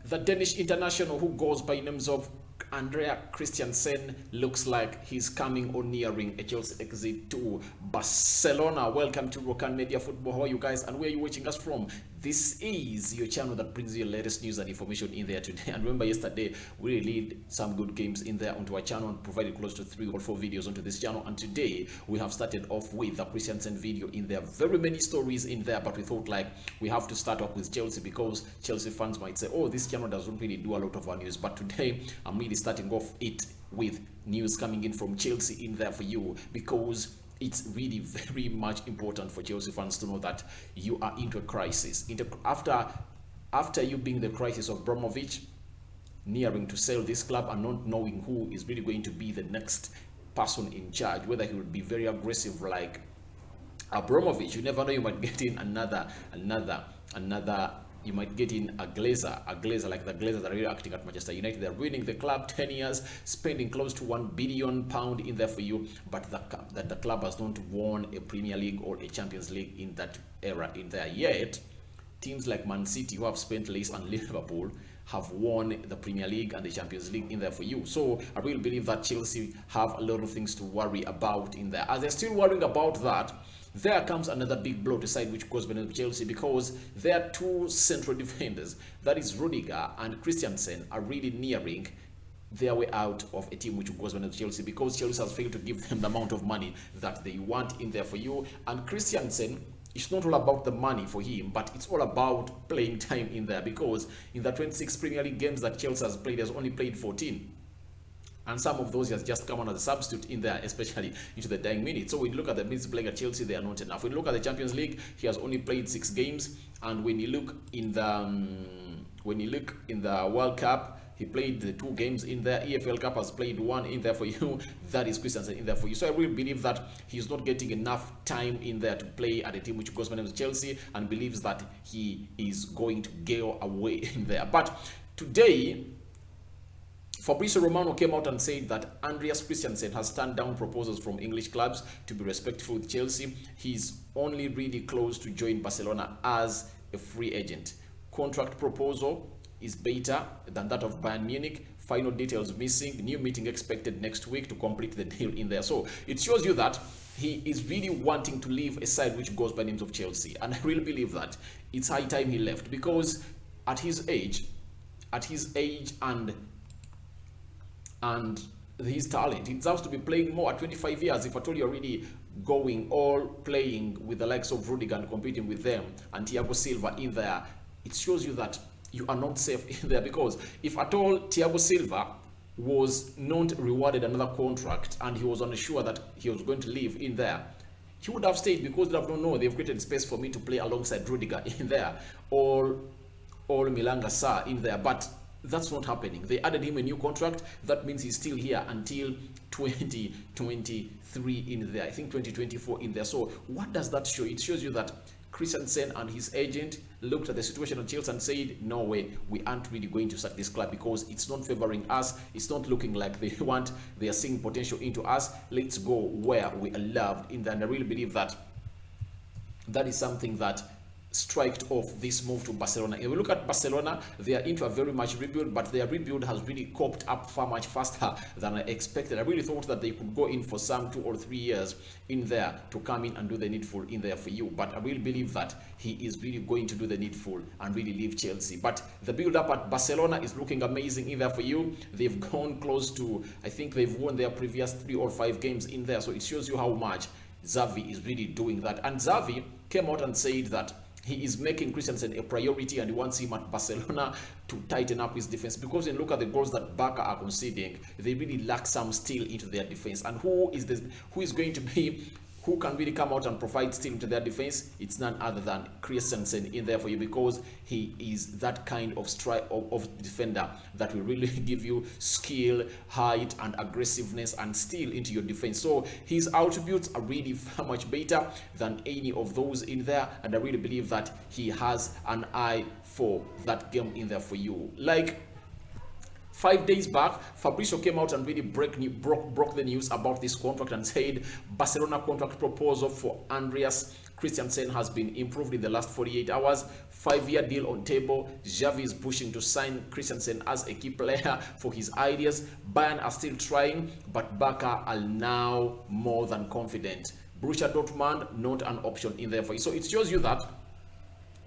The Danish international who goes by names of Andreas Christensen looks like he's coming or nearing a Chelsea exit to Barcelona. Welcome to Rokani Media Football. How are you guys and where are you watching us from? This is your channel that brings you the latest news and information in there today. And remember, yesterday we released some good games in there onto our channel and provided close to 3 or 4 videos onto this channel. And today we have started off with the Christensen video in there. Very many stories in there, but we thought like we have to start off with Chelsea because Chelsea fans might say, oh, this channel doesn't really do a lot of our news. But today I'm really starting off it with news coming in from Chelsea in there for you, because it's really very much important for Chelsea fans to know that you are into a crisis. After you being the crisis of Abramovich, nearing to sell this club and not knowing who is really going to be the next person in charge, whether he will be very aggressive like Abramovich. You never know, you might get in another you might get in a glazer like the Glazers that are really acting at Manchester United. They're winning the club 10 years, spending close to £1 billion in there for you, but the club has not won a Premier League or a Champions League in that era in there yet. Teams like Man City, who have spent less, and Liverpool have won the Premier League and the Champions League in there for you. So I really believe that Chelsea have a lot of things to worry about in there. As they're still worrying about that, there comes another big blow to side which goes by Chelsea, because their two central defenders, that is Rudiger and Christensen, are really nearing their way out of a team which goes by Chelsea, because Chelsea has failed to give them the amount of money that they want in there for you. And Christensen, it's not all about the money for him, but it's all about playing time in there, because in the 26 Premier League games that Chelsea has played, he has only played 14. And some of those he has just come on as a substitute in there, especially into the dying minutes. So when you look at the minutes playing at Chelsea, they are not enough. When you look at the Champions League, he has only played 6 games. And when you look in the World Cup, he played the 2 games in there. EFL Cup has played 1 in there for you. That is Christensen in there for you. So I really believe that he's not getting enough time in there to play at a team which goes by the name of Chelsea, and believes that he is going to go away in there. But today, Fabrizio Romano came out and said that Andreas Christensen has turned down proposals from English clubs to be respectful with Chelsea. He's only really close to join Barcelona as a free agent. Contract proposal is better than that of Bayern Munich. Final details missing. New meeting expected next week to complete the deal in there. So it shows you that he is really wanting to leave a side which goes by names of Chelsea. And I really believe that it's high time he left, because at his age and his talent, he deserves to be playing more at 25 years. If at all you're really going all playing with the likes of Rudiger and competing with them and Thiago Silva in there, it shows you that you are not safe in there. Because if at all Thiago Silva was not rewarded another contract and he was unsure that he was going to leave in there, he would have stayed, because they have not known they've created space for me to play alongside Rudiger in there, or Milanga Sarr in there. But that's not happening. They added him a new contract. That means he's still here until 2023 in there. I think 2024 in there. So what does that show? It shows you that Christensen and his agent looked at the situation at Chelsea and said, no way, we aren't really going to sack this club, because it's not favoring us. It's not looking like they are seeing potential into us. Let's go where we are loved in there. And I really believe that that is something that striked off this move to Barcelona. If we look at Barcelona, they are into a very much rebuild, but their rebuild has really copped up far much faster than I expected. I really thought that they could go in for some 2 or 3 years in there to come in and do the needful in there for you. But I really believe that he is really going to do the needful and really leave Chelsea. But the build up at Barcelona is looking amazing in there for you. They've gone close to, I think they've won their previous 3 or 5 games in there. So it shows you how much Xavi is really doing that. And Xavi came out and said that he is making Christensen a priority, and he wants him at Barcelona to tighten up his defense, because when you look at the goals that Barca are conceding, they really lack some steel into their defense. And who is going to be, who can really come out and provide steel into their defense? It's none other than Christensen in there for you, because he is that kind of of defender that will really give you skill, height, and aggressiveness and steel into your defense. So his attributes are really far much better than any of those in there, and I really believe that he has an eye for that game in there for you. Like 5 days back, Fabrizio came out and really broke the news about this contract and said Barcelona contract proposal for Andreas Christensen has been improved in the last 48 hours. 5-year deal on table. Xavi is pushing to sign Christensen as a key player for his ideas. Bayern are still trying, but Barca are now more than confident. Borussia Dortmund, not an option in there for you. So it shows you that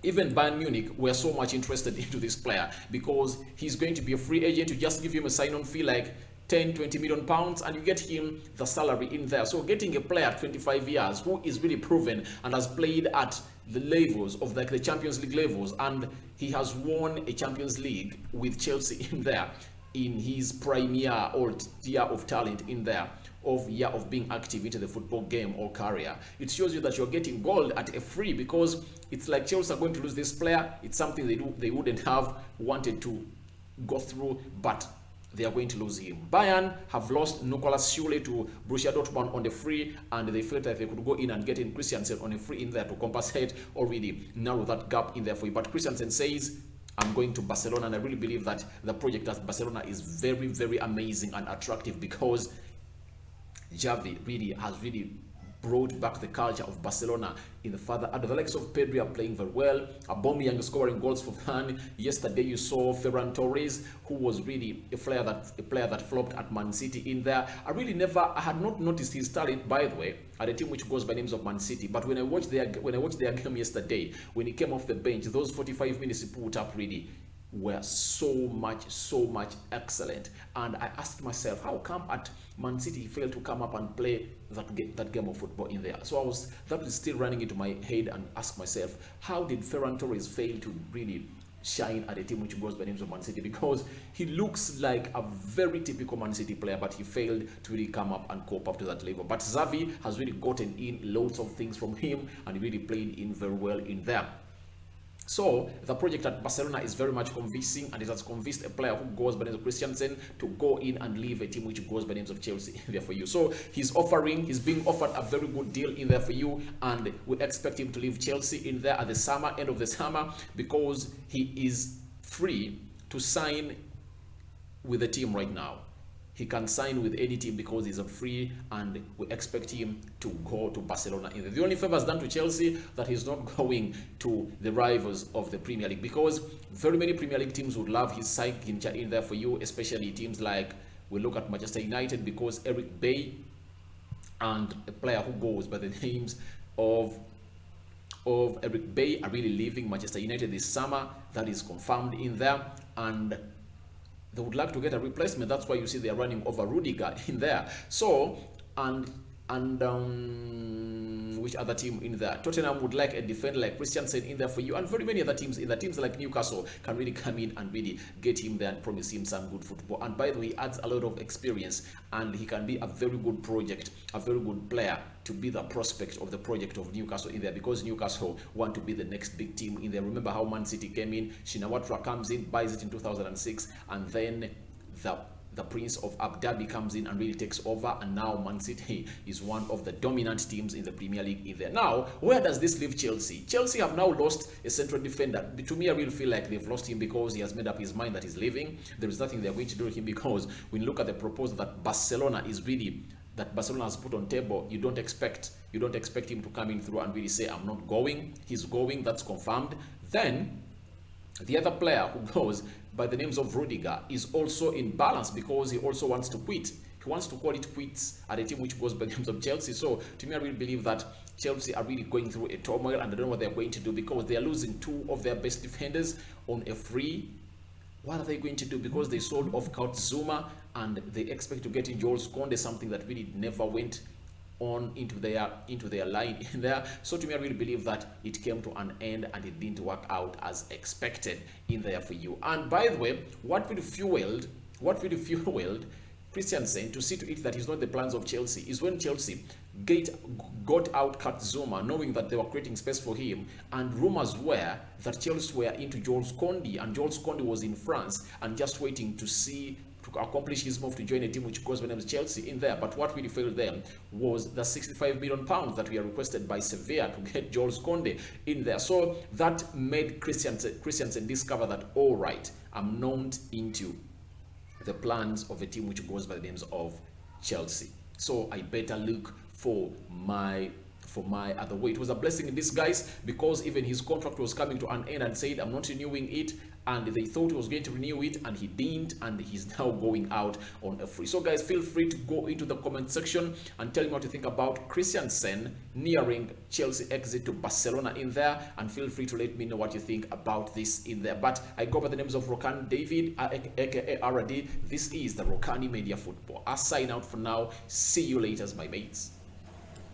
even Bayern Munich were so much interested into this player because he's going to be a free agent. You just give him a sign-on fee like 10-20 million pounds and you get him the salary in there. So getting a player at 25 years who is really proven and has played at the levels of like the Champions League levels, and he has won a Champions League with Chelsea in there in his prime year or year of talent in there, of year of being active into the football game or career. It shows you that you're getting gold at a free, because it's like Chelsea are going to lose this player. It's something they wouldn't have wanted to go through, but they are going to lose him. Bayern have lost Nicolas Schule to Borussia Dortmund on the free, and they felt like they could go in and get in Christensen on a free in there to compensate or really narrow that gap in there for you. But Christensen says, I'm going to Barcelona, and I really believe that the project at Barcelona is very, very amazing and attractive, because Xavi really has brought back the culture of Barcelona in the further. And the likes of Pedri are playing very well. Aubameyang is scoring goals for fun. Yesterday you saw Ferran Torres, who was really a player that flopped at Man City in there. I had not noticed his talent, by the way, at a team which goes by names of Man City. But when I watched their game yesterday, when he came off the bench, those 45 minutes he put up really were so much excellent. And I asked myself, how come at Man City he failed to come up and play that game of football in there? So that was still running into my head, and ask myself, how did Ferran Torres fail to really shine at a team which goes by names of Man City? Because he looks like a very typical Man City player, but he failed to really come up and cope up to that level. But Xavi has really gotten in loads of things from him, and he really played in very well in there. So the project at Barcelona is very much convincing, and it has convinced a player who goes by the names of Christensen to go in and leave a team which goes by the names of Chelsea in there for you. So he's being offered a very good deal in there for you, and we expect him to leave Chelsea in there at the end of the summer, because he is free to sign with the team right now. He can sign with any team because he's a free, and we expect him to go to Barcelona. The only favors done to Chelsea, that he's not going to the rivals of the Premier League, because very many Premier League teams would love his signature in there for you, especially teams like, we look at Manchester United, because Eric Bay and a player who goes by the names of Eric Bay are really leaving Manchester United this summer. That is confirmed in there, and they would like to get a replacement. That's why you see they are running over Rudiger in there. So, and which other team in there? Tottenham would like a defender like Christensen in there for you, and very many other teams in the teams like Newcastle can really come in and really get him there and promise him some good football. And by the way, he adds a lot of experience, and he can be a very good project, a very good player to be the prospect of the project of Newcastle in there, because Newcastle want to be the next big team in there. Remember how Man City came in, Shinawatra comes in, buys it in 2006, and then the Prince of Abu Dhabi comes in and really takes over, and now Man City is one of the dominant teams in the Premier League in there. Now, where does this leave Chelsea? Chelsea have now lost a central defender. To me, I really feel like they've lost him, because he has made up his mind that he's leaving. There is nothing they're going to do with him, because when you look at the proposal that Barcelona has put on table, you don't expect him to come in through and really say, I'm not going. He's going, that's confirmed. Then the other player who goes by the names of Rudiger is also in balance, because he also wants to quit. He wants to call it quits at a team which goes by the names of Chelsea. So to me, I really believe that Chelsea are really going through a turmoil, and I don't know what they're going to do, because they are losing two of their best defenders on a free. What are they going to do? Because they sold off Zuma, and they expect to get in Jules Koundé, something that really never went on into their line in there. So to me, I really believe that it came to an end, and it didn't work out as expected in there for you. And by the way, what really fueled Christensen to see to it that he's not the plans of Chelsea is when Chelsea got out Zuma, knowing that they were creating space for him, and rumors were that Chelsea were into Jules Koundé, and Jules Koundé was in France and just waiting to accomplish his move to join a team which goes by the name of Chelsea in there. But what really failed them was the 65 million pounds that were requested by Sevilla to get Jules Koundé in there. So that made Christensen discover that, all right, I'm not into the plans of a team which goes by the names of Chelsea. So I better look for my for my other way. It was a blessing in disguise because even his contract was coming to an end and said, I'm not renewing it, and they thought he was going to renew it and he didn't, and he's now going out on a free. So guys, feel free to go into the comment section and tell me what you think about Christensen nearing Chelsea exit to Barcelona in there, and feel free to let me know what you think about this in there. But I go by the names of Rokani David, aka RD. This is the Rokani Media Football. I sign out for now. See you later, my mates.